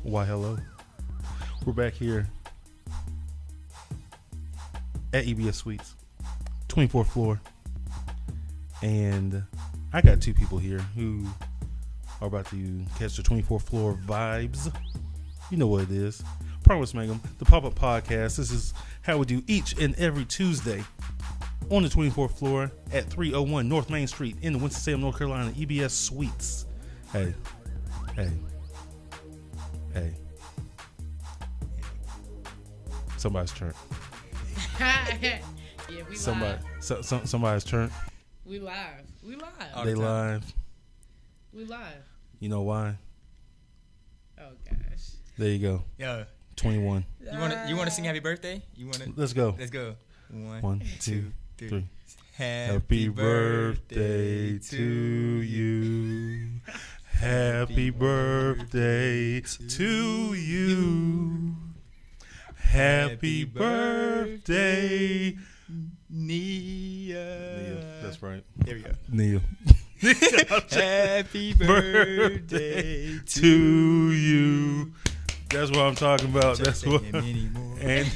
Why, hello. We're back here at EBS Suites, 24th floor. And I got two people here who are about to catch the 24th floor vibes. You know what it is. Promise Mangum, the pop-up podcast. This is how we do each and every Tuesday on the 24th floor at 301 North Main Street in Winston-Salem, North Carolina, EBS Suites. Hey. Somebody's turn. Yeah, we live. Somebody's turn. We live. They live. We live. You know why? Oh gosh. There you go. Yeah. 21. You want to sing Happy Birthday? Let's go. Let's go. One, two, three. Happy birthday to you. Happy birthday to you. Happy birthday, Nia. That's right. There we go. Neil. Happy birthday to you. That's what I'm talking about. That's what. And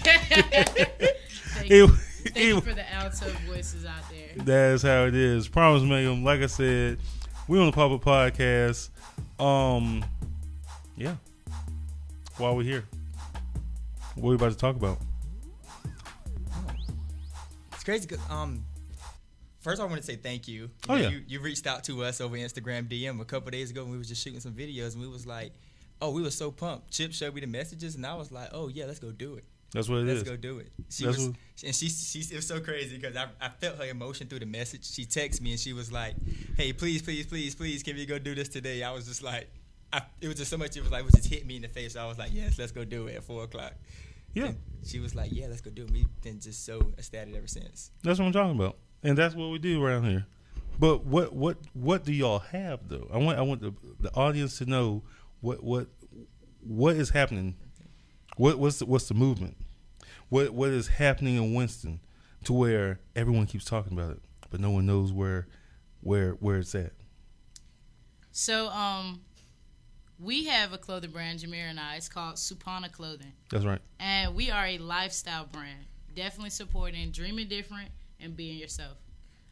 Thank you for the alto voices out there. That's how it is. Promise Mangum. Like I said, we on the pop-up podcast. Yeah. While we're here, what are we about to talk about? It's crazy because first I want to say thank you. You reached out to us over Instagram DM a couple days ago when we was just shooting some videos, and we was like, oh, we were so pumped. Chip showed me the messages, and I was like, oh yeah, let's go do it. That's what it is. Let's go do it. She was so crazy because I felt her emotion through the message. She texted me and she was like, hey, please, can we go do this today? I was just like, it was just so much. It was just hit me in the face. So I was like, yes, let's go do it at 4:00. Yeah. And she was like, yeah, let's go do it. We've been just so ecstatic ever since. That's what I'm talking about, and that's what we do around here. But what do y'all have though? I want the audience to know what is happening. What's the movement? What is happening in Winston to where everyone keeps talking about it, but no one knows where it's at? So we have a clothing brand, Jameer and I. It's called Supana Clothing. That's right. And we are a lifestyle brand, definitely supporting dreaming different and being yourself,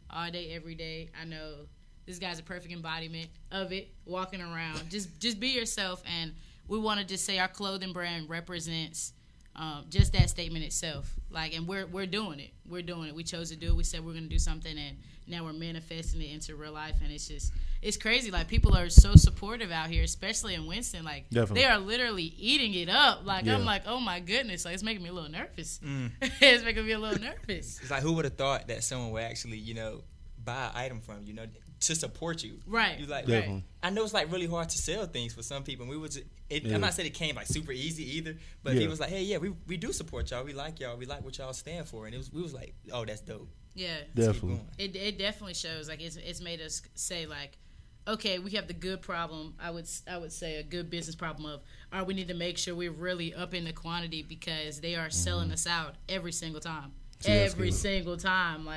all day, every day. I know this guy's a perfect embodiment of it. Walking around, just be yourself, and we want to just say our clothing brand represents just that statement itself. And we're doing it. We're doing it. We chose to do it. We said we're going to do something, and now we're manifesting it into real life. And it's crazy. People are so supportive out here, especially in Winston. Definitely. They are literally eating it up. Yeah. I'm like, oh my goodness. It's making me a little nervous. It's making me a little nervous. It's like, who would have thought that someone would actually, buy an item from you, to support you. Right. You like, definitely. I know it's really hard to sell things for some people. I'm not saying it came super easy either, but he was like, hey, yeah, we do support y'all. We like y'all. We like what y'all stand for. And we was like, oh, that's dope. Yeah. Definitely. It definitely shows. It's made us say okay, we have the good problem. I would say a good business problem of, all right, we need to make sure we're really up in the quantity because they are selling us out every single time. Single time.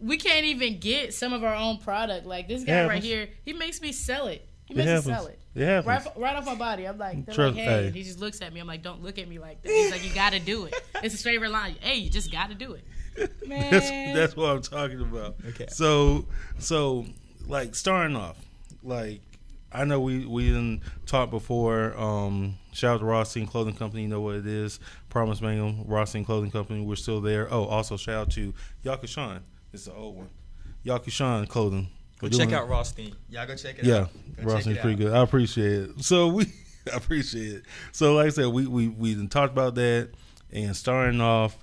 We can't even get some of our own product. This guy right here, he makes me sell it. He makes me sell it. It happens. Right off my body. I'm like, Trust, hey. hey. He just looks at me. I'm like, don't look at me like that. He's like, you got to do it. It's his favorite line. Hey, you just got to do it. Man. That's what I'm talking about. Okay. So starting off, I know we didn't talk before. Shout out to Rothstein Clothing Company. You know what it is. Promise Mangum, Rothstein Clothing Company. We're still there. Oh, also shout out to Yakushan. It's the old one. Yakushan Clothing. Go check out Rothstein. Y'all go check it out. Yeah, Rothstein's pretty good. I appreciate it. So I appreciate it. So like I said, we done talked about that. And starting off,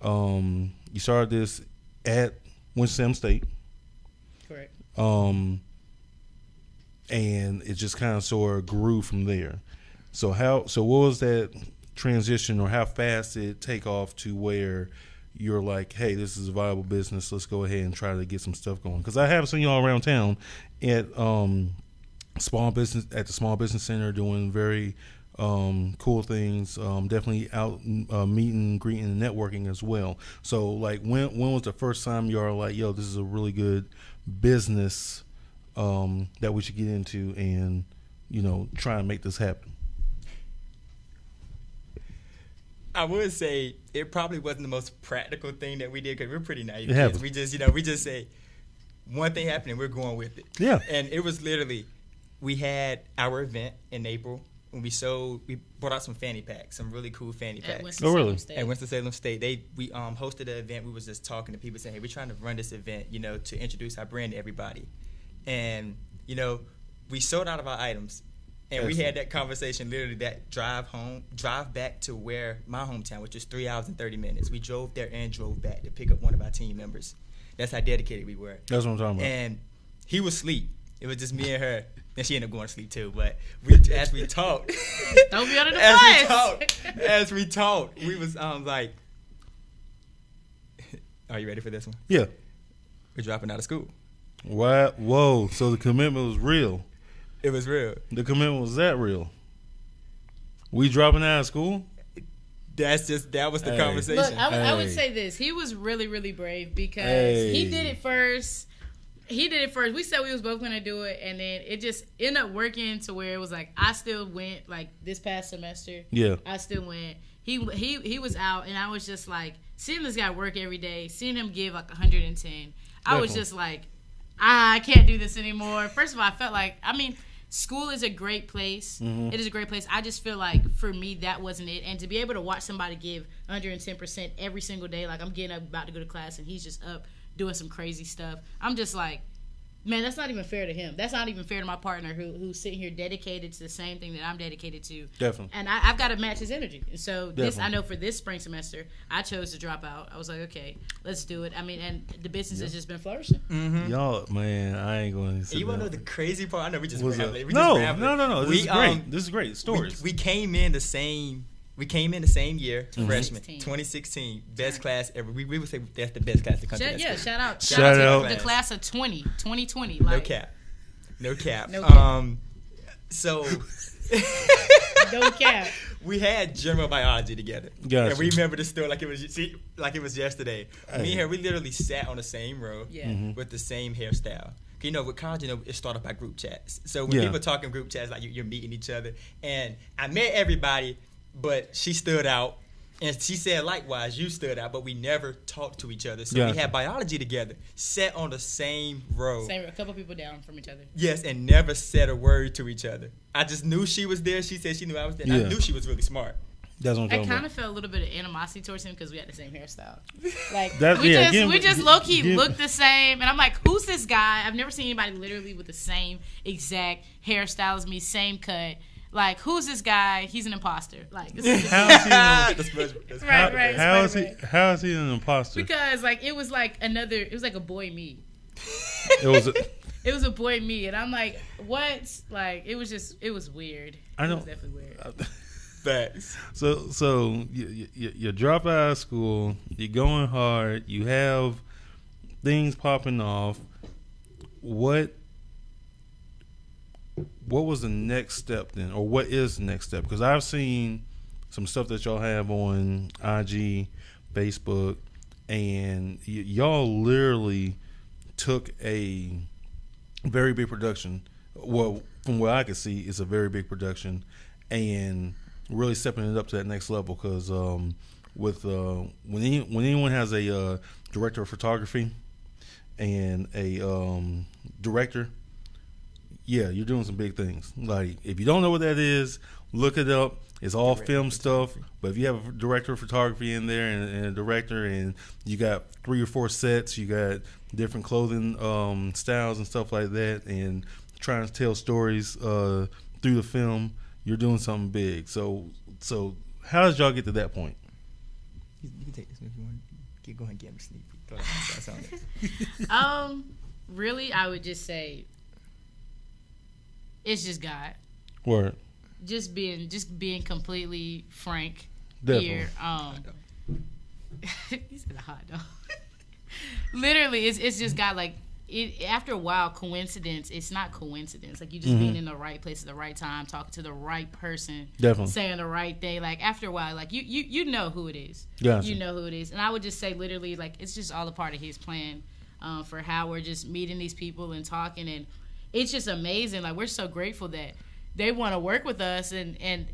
you started this at Winston-Salem State. Correct. And it just kind of sort of grew from there. So what was that transition, or how fast did it take off to where you're like, hey, this is a viable business. Let's go ahead and try to get some stuff going. Because I have seen y'all around town at the small business center doing very cool things. Definitely out meeting, greeting, and networking as well. So when was the first time you are like, yo, this is a really good business that we should get into and try and make this happen? I would say it probably wasn't the most practical thing that we did because we're pretty naive. We just, we just say one thing happened and we're going with it. Yeah. And it was literally, we had our event in April when we brought out some fanny packs, some really cool fanny packs. Oh, really? At Winston-Salem State. We hosted an event. We was just talking to people saying, hey, we're trying to run this event, to introduce our brand to everybody. And, we sold out of our items. And we had that conversation, literally that drive back to where my hometown, which is 3 hours and 30 minutes. We drove there and drove back to pick up one of our team members. That's how dedicated we were. That's what I'm talking about. And he was asleep. It was just me and her. And she ended up going to sleep too. But as we talked, don't be under the bus. As we talked, we was like, "Are you ready for this one?" Yeah. We're dropping out of school. What? Whoa! So the commitment was real. It was real. The commitment was that real. We dropping out of school. That was the conversation. Look, I would say this. He was really, really brave because he did it first. We said we was both going to do it, and then it just ended up working to where it was like I still went like this past semester. Yeah. I still went. He was out, and I was just like seeing this guy work every day, seeing him give like 110. I was just like, I can't do this anymore. First of all, I felt like, school is a great place. Mm-hmm. It is a great place. I just feel like for me that wasn't it, and to be able to watch somebody give 110% every single day, like I'm getting up about to go to class and he's just up doing some crazy stuff. I'm just like, man, that's not even fair to him. That's not even fair to my partner who's sitting here dedicated to the same thing that I'm dedicated to. Definitely. And I've got to match his energy. And so I know for this spring semester, I chose to drop out. I was like, okay, let's do it. And the business has just been flourishing. Mm-hmm. Y'all, man, I ain't going to. You want to know the crazy part? I know we just rambling. No. This is great. This is great. Stories. We came in the same year, freshman, 2016, best class ever. We would say that's the best class in the country. Shout out to the class of 2020. Like, no cap. So no cap. We had general biology together. Gotcha. And we remember the story like it was yesterday. Me and her, we literally sat on the same row with the same hairstyle. With college, it started by group chats. So when people talk in group chats, like you're meeting each other. And I met everybody, but she stood out. And she said, likewise, you stood out, but we never talked to each other. So we had biology together, sat on the same row. A couple people down from each other. Yes, and never said a word to each other. I just knew she was there. She said she knew I was there. And I knew she was really smart. That's what I'm talking about. I kind of felt a little bit of animosity towards him because we had the same hairstyle. Like, we just low-key looked the same. And I'm like, who's this guy? I've never seen anybody literally with the same exact hairstyle as me, same cut. Like, who's this guy? He's an imposter. Like, how is he an imposter? Because it was like a boy me. It was a boy me, and I'm like, what? Like, it was weird. I know. It was definitely weird. Facts. So you drop out of school, you're going hard, you have things popping off. What was the next step then, or what is the next step? Because I've seen some stuff that y'all have on IG, Facebook, and y'all literally took a very big production. Well, from what I could see, it's a very big production, and really stepping it up to that next level. Because when anyone has a director of photography and a director, you're doing some big things. Like, if you don't know what that is, look it up. It's all film stuff. But if you have a director of photography in there and a director, and you got 3 or 4 sets, you got different clothing styles and stuff like that, and trying to tell stories through the film, you're doing something big. So how did y'all get to that point? You can take this if you want. Go ahead and get him sleep. Really, I would just say it's just God. Word. Just being completely frank. Definitely. Here. He said a hot dog. Literally, it's just God. Like, after a while, coincidence. It's not coincidence. Like, you just being in the right place at the right time, talking to the right person, definitely saying the right thing. Like, after a while, like you know who it is. Gotcha. You know who it is. And I would just say, literally, like, it's just all a part of His plan for how we're just meeting these people and talking, and it's just amazing. Like, we're so grateful that they want to work with us, and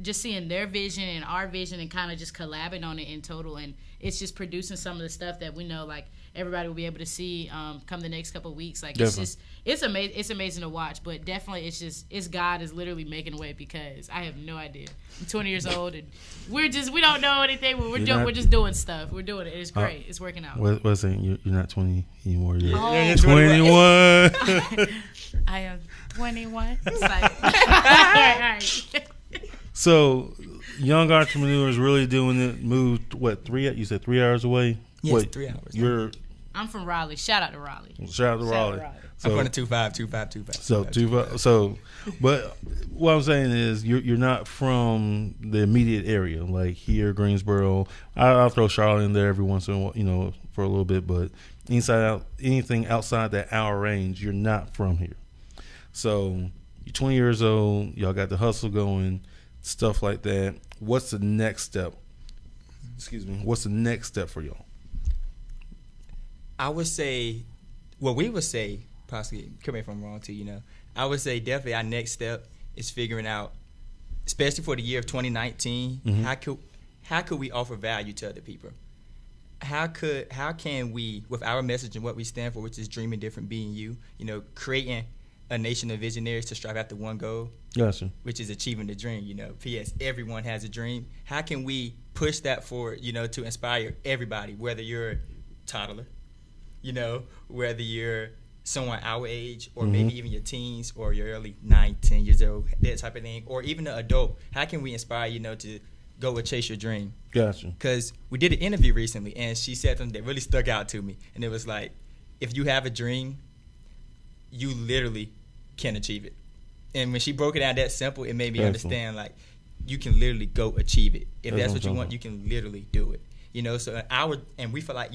just seeing their vision and our vision and kind of just collabing on it in total, and it's just producing some of the stuff that we know like everybody will be able to see come the next couple of weeks. Like it's amazing to watch, but definitely it's God is literally making a way, because I have no idea. I'm 20 years old and we don't know anything. We're just doing stuff. We're doing it. It's great. It's working out. What's it? You're not 20 anymore. You're 21. I am 21. It's like, all right. So, young entrepreneurs really doing it. Moved what? You said 3 hours away. Yes, Wait, 3 hours. I'm from Raleigh. Shout out to Raleigh. Shout out to Raleigh. So, I'm going to 25. But what I'm saying is you're not from the immediate area, like here, Greensboro. I'll throw Charlotte in there every once in a while, for a little bit, but anything outside that hour range, you're not from here. So you're 20 years old, y'all got the hustle going, stuff like that. What's the next step? What's the next step for y'all? I would say, we would say, possibly, correct me if I'm wrong too, I would say definitely our next step is figuring out, especially for the year of 2019, how could we offer value to other people? How can we, with our message and what we stand for, which is dreaming different, being you, creating a nation of visionaries to strive after one goal, gotcha, which is achieving the dream. P.S. Everyone has a dream. How can we push that forward, to inspire everybody, whether you're a toddler, whether you're someone our age, or maybe even your teens or your early 9, 10 years old, that type of thing, or even an adult. How can we inspire, to go and chase your dream? Gotcha. Because we did an interview recently, and she said something that really stuck out to me, and it was like, if you have a dream, you literally can achieve it. And when she broke it down that simple, it made me understand, like, you can literally go achieve it. If that's what you want, you can literally do it. So we feel like,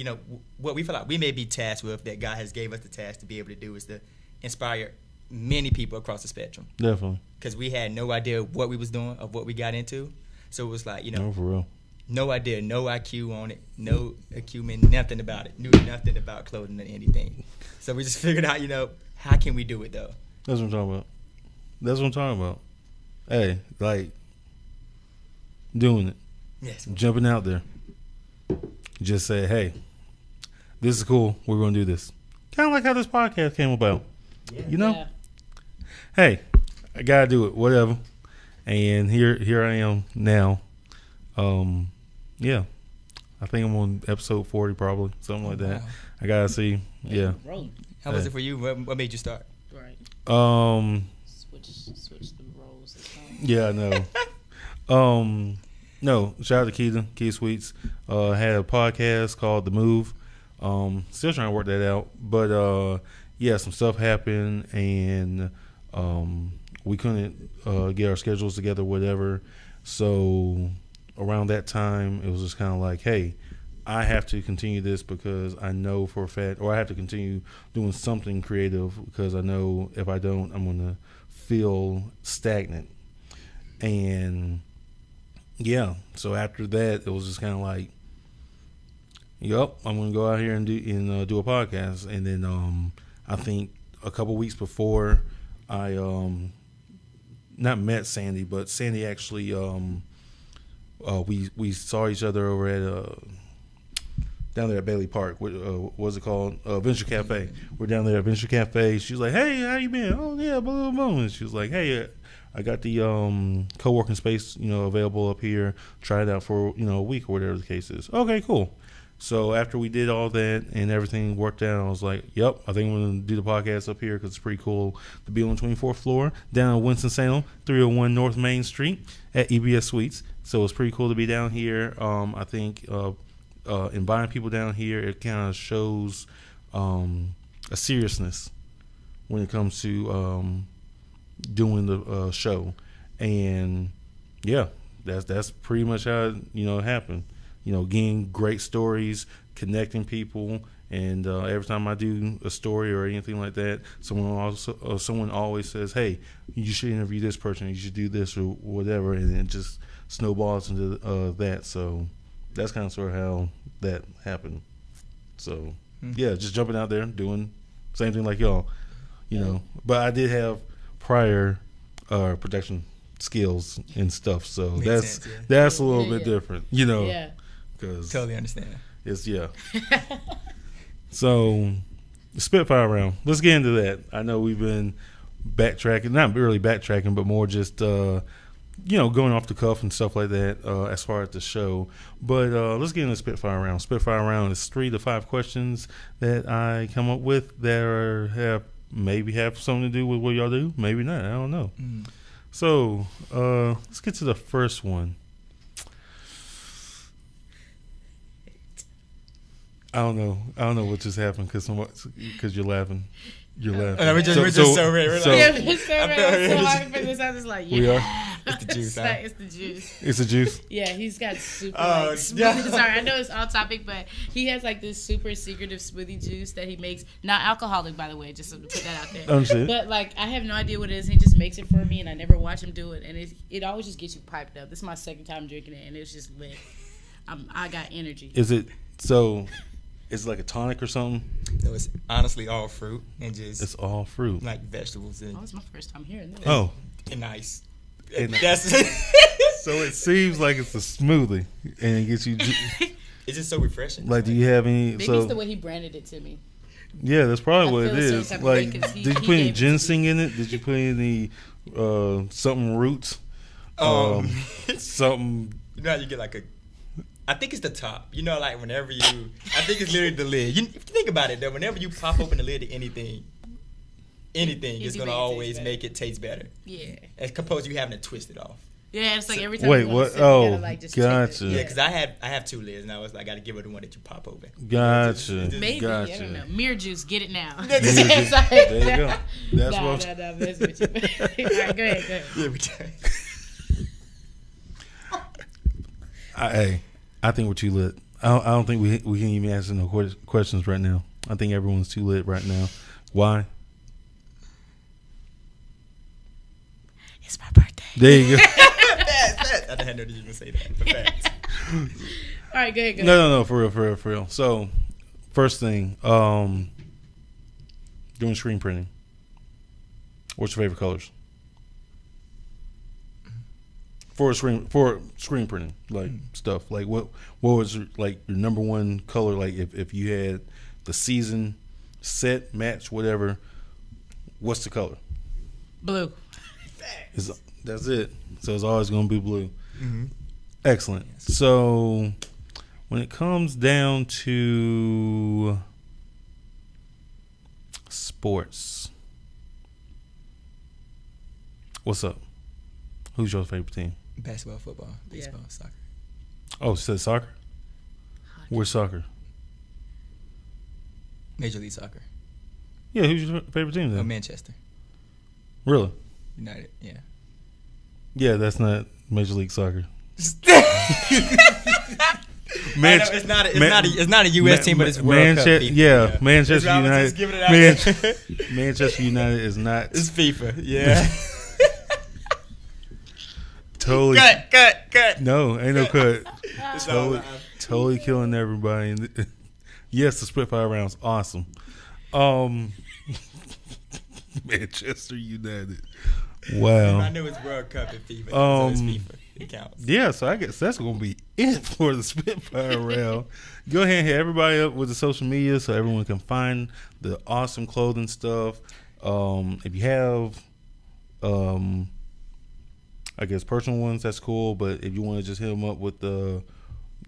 what we feel like we may be tasked with, that God has gave us the task to be able to do, is to inspire many people across the spectrum. Definitely. Because we had no idea what we was doing, of what we got into. So it was like, no, for real. No idea, no IQ on it, no acumen, nothing about it. Knew nothing about clothing or anything. So we just figured out, how can we do it though? That's what I'm talking about. Hey, like, doing it. Yes. Jumping out there. Just say, hey, this is cool. We're going to do this. Kind of like how this podcast came about. Yeah. Yeah. Hey, I got to do it. Whatever. And here I am now. Yeah. I think I'm on episode 40 probably. Something like that. Wow. I got to see. Yeah. How was it for you? What made you start? Right. Switch the roles. Yeah, I know. No, shout out to Key Sweets. Had a podcast called The Move. Still trying to work that out. But, yeah, some stuff happened, and we couldn't get our schedules together, whatever. So around that time, it was just kind of like, hey, I have to continue this because I know for a fact, or I have to continue doing something creative because I know if I don't, I'm going to feel stagnant. And yeah, so after that, it was just kind of like, yep, I'm going to go out here and do a podcast. And then I think a couple weeks before, I not met Sandy, but Sandy actually we saw each other over at down there at Bailey Park. What's it called? Venture Cafe. We're down there at Venture Cafe. She was like, "Hey, how you been?" "Oh yeah, blah blah blah." And she was like, "Hey, I got the co-working space, available up here. Try it out for a week or whatever the case is." "Okay, cool." So after we did all that and everything worked out, I was like, "Yep, I think I'm going to do the podcast up here because it's pretty cool to be on the 24th floor down in Winston-Salem, 301 North Main Street at EBS Suites." So it's pretty cool to be down here. I think inviting people down here, it kind of shows a seriousness when it comes to doing the show. And yeah, that's pretty much how it happened. Getting great stories, connecting people, and every time I do a story or anything like that, someone always says, "Hey, you should interview this person, you should do this or whatever," and it just snowballs into that. So that's kind of sort of how that happened. So yeah, just jumping out there doing same thing like y'all, But I did have prior production skills and stuff. So Makes sense, that's a little bit different, Yeah. Because totally understand. it's So Spitfire round. Let's get into that. I know we've been backtracking, not really backtracking, but more just going off the cuff and stuff like that as far as the show. But let's get into Spitfire round. Spitfire round is 3 to 5 questions that I come up with that have something to do with what y'all do. Maybe not. I don't know. So let's get to the first one. I don't know what just happened because you're laughing. You're laughing. We're just so ready. We're so ready. I'm so hard to figure this out. It's like, we are. It's the juice. It's the juice. It's the juice. Yeah, he's got super smoothie. Sorry, I know it's off topic, but he has like this super secretive smoothie juice that he makes. Not alcoholic, by the way, just to put that out there. But like, I have no idea what it is. He just makes it for me, and I never watch him do it. And it always just gets you piped up. This is my second time drinking it, and it's just lit. I got energy. Is it so? Is it like a tonic or something? No, it's honestly all fruit and just. It's all fruit. Like vegetables and. Oh, it's my first time hearing this. Oh. And ice. That's so it seems like it's a smoothie and it gets you. It's just so refreshing. Like, do you have any? Maybe it's the way he branded it to me. Yeah, that's probably what it is. Like, did you put any ginseng in it? Did you put any something roots? Something. You know how you get like a. I think it's the top. Like whenever you. I think it's literally the lid. If you think about it, though, whenever you pop open the lid to anything is going to always make it taste better. Yeah. As opposed to you having to twist it off. Yeah, it's like every time. Wait, what? Oh, gotcha. Yeah, because I have 2 lids, and I was like, I got to give her the one that you pop open. Gotcha. Maybe gotcha. I don't know. Mirror juice, get it now. There you go. That's what. No, that's what you. All right, go ahead. Hey, I think we're too lit. I don't think we can even answer no questions right now. I think everyone's too lit right now. Why? It's my birthday. There you go. I didn't know you even say that. All right, go ahead. No, for real. So, first thing, doing screen printing. What's your favorite colors? For screen printing, like stuff. Like what was like your number one color? Like if you had the season set match whatever, what's the color? Blue. That's it. So it's always going to be blue. Mm-hmm. Excellent. Yes. So when it comes down to sports, what's up? Who's your favorite team? Basketball, football, baseball, soccer. Oh, so soccer? Hockey. Where's soccer? Major League Soccer. Yeah, who's your favorite team then? Manchester. Really? United, yeah. Yeah, that's not Major League Soccer. It's not a U.S. team, but it's World Cup. FIFA. Yeah, Manchester United. Just giving it out Manchester United is not. It's FIFA. Yeah. Totally. Cut. No, ain't no cut. Totally killing everybody. Yes, the Spitfire round's awesome. Manchester United. Wow. I know it's World Cup and FIFA. So it's FIFA. It counts. Yeah, so I guess that's going to be it for the Spitfire round. Go ahead and hit everybody up with the social media so everyone can find the awesome clothing stuff. If you have, I guess, personal ones, that's cool. But if you want to just hit them up with the,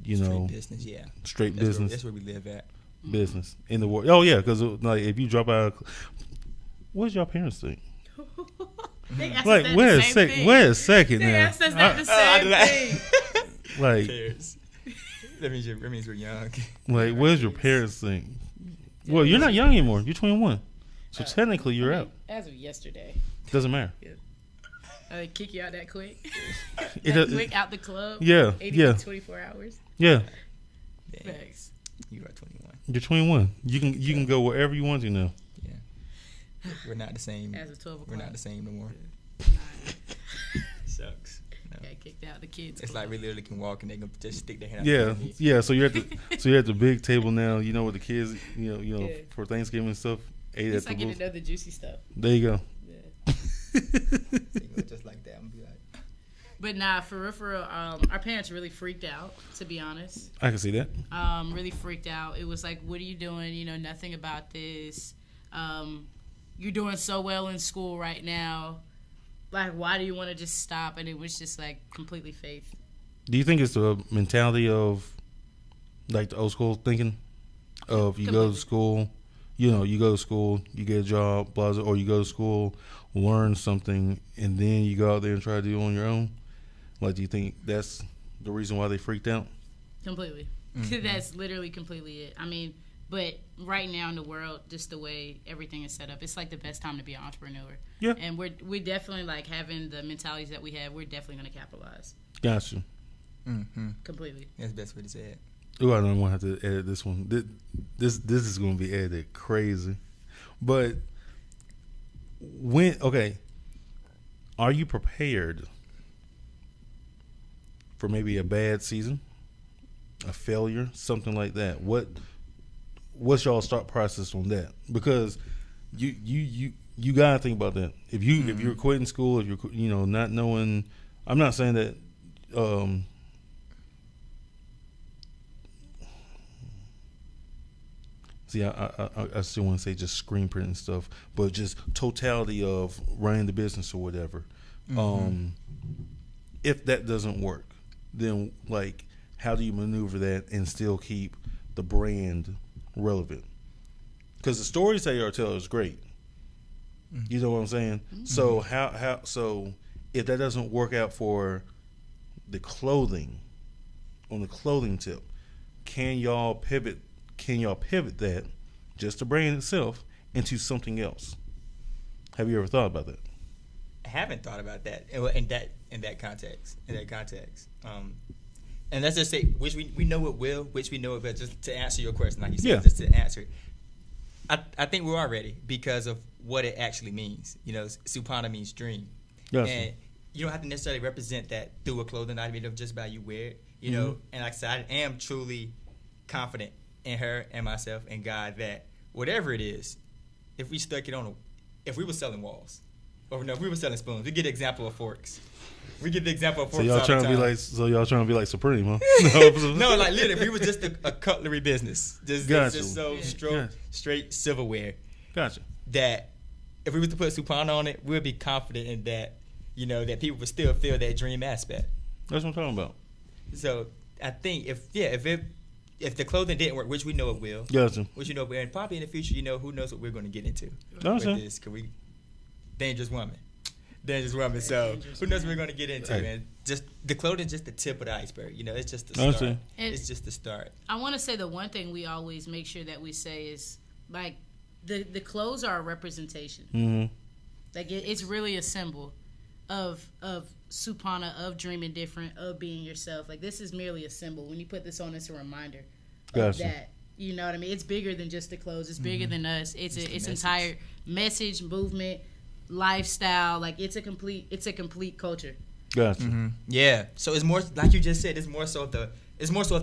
straight business, yeah. Straight business. That's where we live at. Business. In the world. Oh, yeah, because like, if you drop out, what does your parents think? Like, wait a second now. They asked us that the same thing. Like, that means we're young. Like, what does your parents think? Well, you're not young anymore. You're 21. So technically, you're out. As of yesterday. Doesn't matter. Yeah. They kick you out that quick? Quick out the club? Yeah. 24 hours? Yeah. Thanks. You are 21. You're 21. You can go wherever you want to now. Yeah. We're not the same. As of 12 o'clock. We're not the same no more. Sucks. No. Got kicked out the kids. It's like we literally can walk and they can just stick their hand out. Yeah. So you're at the big table now. You know with the kids. For Thanksgiving and stuff. At least I get to know the juicy stuff. There you go. Yeah. Just like that, I'm gonna be like. But nah, for real, our parents really freaked out, to be honest. I can see that. Really freaked out. It was like, what are you doing? You know, nothing about this. You're doing so well in school right now. Like, why do you want to just stop? And it was just like completely faith. Do you think it's the mentality of like the old school thinking of you go to school, you get a job, blah, blah, or you go to school, learn something, and then you go out there and try to do it on your own? Like, do you think that's the reason why they freaked out? Completely. Mm-hmm. That's literally completely it. I mean, but right now in the world, just the way everything is set up, it's like the best time to be an entrepreneur. Yeah. And we're definitely like having the mentalities that we have, we're definitely going to capitalize. Gotcha. Mm-hmm. Completely. That's the best way to say it. Oh, I don't want to have to edit this one. This is going to be edited crazy. But are you prepared for maybe a bad season, a failure, something like that? What's y'all start process on that? Because you gotta think about that. If you're quitting school, if you're not knowing, I'm not saying that. See, I still want to say just screen print and stuff, but just totality of running the business or whatever. Mm-hmm. If that doesn't work, then like, how do you maneuver that and still keep the brand relevant? Because the stories that you tell is great. Mm-hmm. You know what I'm saying? Mm-hmm. So so if that doesn't work out for the clothing, on the clothing tip, can y'all pivot that, just the brand itself, into something else? Have you ever thought about that? I haven't thought about that in that context. And let's just say, which we know it will, which we know it will. Just to answer your question, like you said, just to answer it, I think we're all ready because of what it actually means. Supana means dream, and you don't have to necessarily represent that through a clothing item, just by you wear it. And like I said, I am truly confident in her and myself and God that whatever it is, if we stuck it on, if we were selling walls, or no, if we were selling spoons, we get the example of forks. We get the example of forks. So y'all trying to be like Supreme, huh? No, like literally, if we were just a cutlery business, just straight silverware. Gotcha. That if we were to put Supana on it, we would be confident in that, that people would still feel that dream aspect. That's what I'm talking about. So I think if the clothing didn't work, which we know it will, gotcha. Which and probably in the future, who knows what we're going to get into with this? Cause we dangerous woman. So who knows what we're going to get into? Hey. And just the clothing, just the tip of the iceberg. It's just the start. It's just the start. I want to say the one thing we always make sure that we say is like the clothes are a representation. Mm-hmm. Like it's really a symbol of Supana, of dreaming different, of being yourself. Like this is merely a symbol. When you put this on, it's a reminder of that. You know what I mean? It's bigger than just the clothes. It's bigger than us. It's entire message, movement, lifestyle. Like it's a complete culture. Gotcha. Mm-hmm. Yeah. So it's more like you just said. It's more so of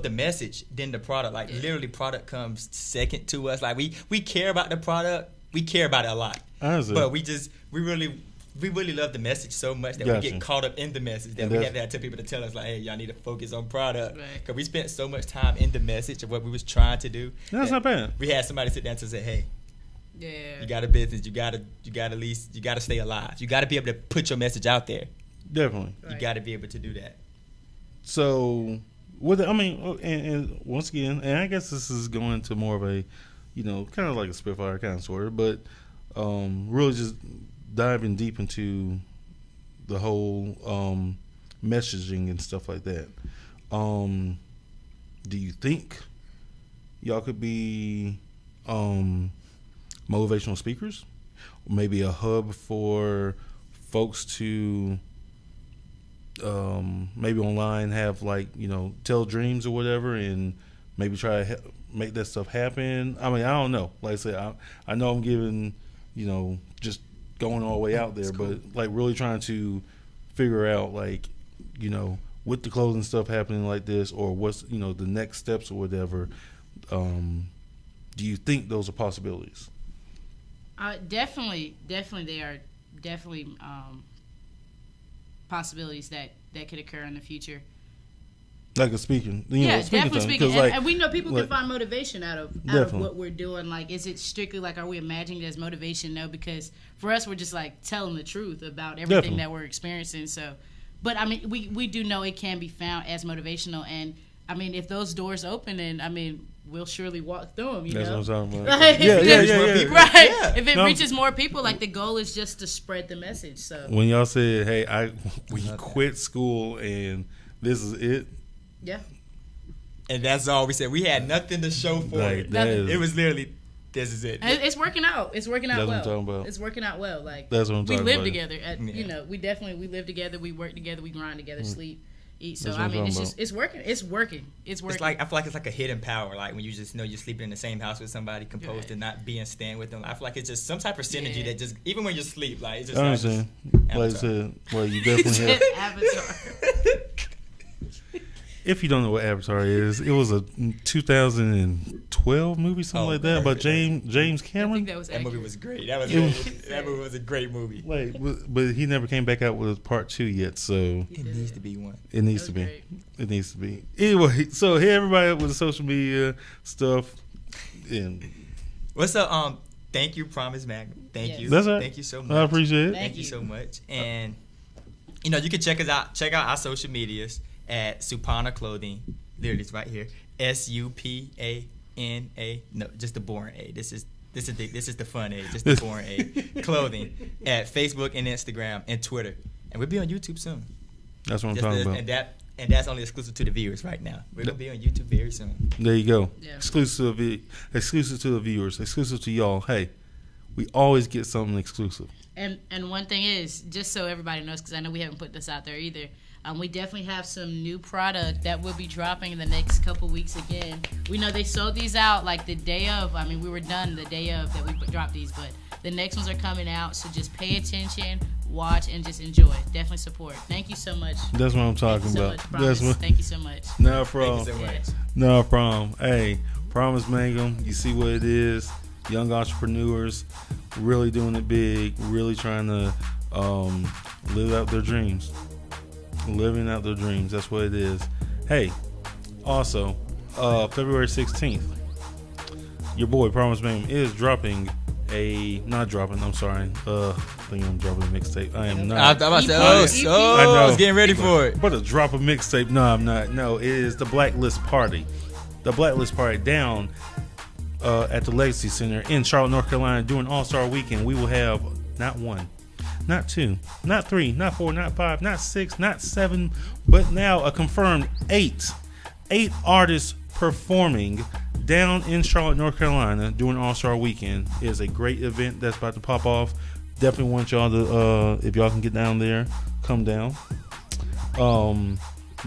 the message than the product. Like literally, product comes second to us. Like we care about the product. We care about it a lot. Honestly. But we really love the message so much that we get caught up in the message that we have to tell people to tell us like, hey, y'all need to focus on product. Because we spent so much time in the message of what we was trying to do. That's not bad. We had somebody sit down and say, hey, you got a business. You got to stay alive. You got to be able to put your message out there. Definitely. You got to be able to do that. So, and once again, and I guess this is going to more of a, kind of like a Spitfire kind of sort of, but really just diving deep into the whole messaging and stuff like that. Do you think y'all could be motivational speakers? Maybe a hub for folks to maybe online have tell dreams or whatever, and maybe try to make that stuff happen. I mean, I don't know. Like I said, I know I'm giving just going all the way out there, cool. But really trying to figure out with the clothing stuff happening like this, or what's the next steps or whatever. Do you think those are possibilities? Definitely they are definitely possibilities that could occur in the future. Like a speaking, Definitely speaking. Like, and we know people like, can find motivation out of what we're doing. Like, is it strictly like, are we imagining it as motivation? No, because for us, we're just like telling the truth about everything that we're experiencing. So, but I mean, we do know it can be found as motivational. And I mean, if those doors open, and I mean, we'll surely walk through them. That's know? what I'm talking about. Right? Yeah. Right. Yeah. If it reaches more people, like the goal is just to spread the message. So when y'all said, "Hey, we quit school and this is it," yeah. And that's all we said. We had nothing to show for it. It was literally, this is it. It's working out. It's working out that's well. What I'm talking about. It's working out well. Like, that's what I'm talking about. We live together. You know, we live together. We work together. We grind together. Sleep, eat. So I mean, it's working. It's working. It's like, I feel like it's like a hidden power. Like when you just know you're sleeping in the same house with somebody, composed to not being staying with them. I feel like it's just some type of synergy that just, even when you sleep, like it's just. I understand. Like I said, well, you definitely have Avatar. If you don't know what Avatar is, it was a 2012 movie, something like that, by James Cameron. I think that movie was great. That movie was a great movie. Like, but he never came back out with part 2 yet, so it needs to be one. It needs to be. Great. It needs to be. Anyway, so hey everybody with the social media stuff. And what's up? Thank you, Promise Magnum. Thank you. That's right. Thank you so much. I appreciate it. Thank you so much. And you can check us out. Check out our social medias at Supana Clothing. Literally, it's right here. SUPANA. No, just the boring A. This is the fun A. Just the boring A. Clothing at Facebook and Instagram and Twitter, and we'll be on YouTube soon. That's what I'm talking about. And that's only exclusive to the viewers right now. We're gonna be on YouTube very soon. There you go. Yeah. Exclusive to the viewers. Exclusive to y'all. Hey, we always get something exclusive. And one thing is, just so everybody knows, because I know we haven't put this out there either. We definitely have some new product that will be dropping in the next couple weeks again. We know they sold these out like the day of. I mean, we were done the day of that we dropped these, but the next ones are coming out. So just pay attention, watch, and just enjoy. Definitely support. Thank you so much. That's what I'm talking about. Thank you so much. No problem. Thank you so much. No problem. Hey, Promise Mangum, you see what it is. Young entrepreneurs really doing it big, really trying to live out their dreams. Living out their dreams. That's what it is. Hey, also, February 16th, your boy Promise Mangum is dropping I'm sorry. I think I'm dropping a mixtape. I am not. I was I was getting ready for it. But a drop a mixtape. No, I'm not. No, it is the Blacklist Party. The Blacklist Party down at the Legacy Center in Charlotte, North Carolina, during All-Star Weekend. We will have not one, not 2, not 3, not 4, not 5, not 6, not 7, but now a confirmed 8 artists performing down in Charlotte, North Carolina during All-Star Weekend. It is a great event that's about to pop off. Definitely want y'all to, if y'all can get down there, come down.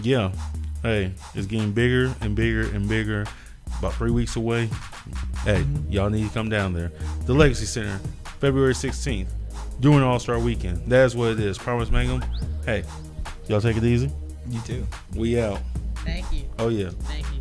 Yeah. Hey, it's getting bigger and bigger and bigger. About 3 weeks away. Hey, y'all need to come down there. The Legacy Center, February 16th. Doing All-Star Weekend. That's what it is. Promise Mangum. Hey, y'all take it easy. You too. We out. Thank you. Oh, yeah. Thank you.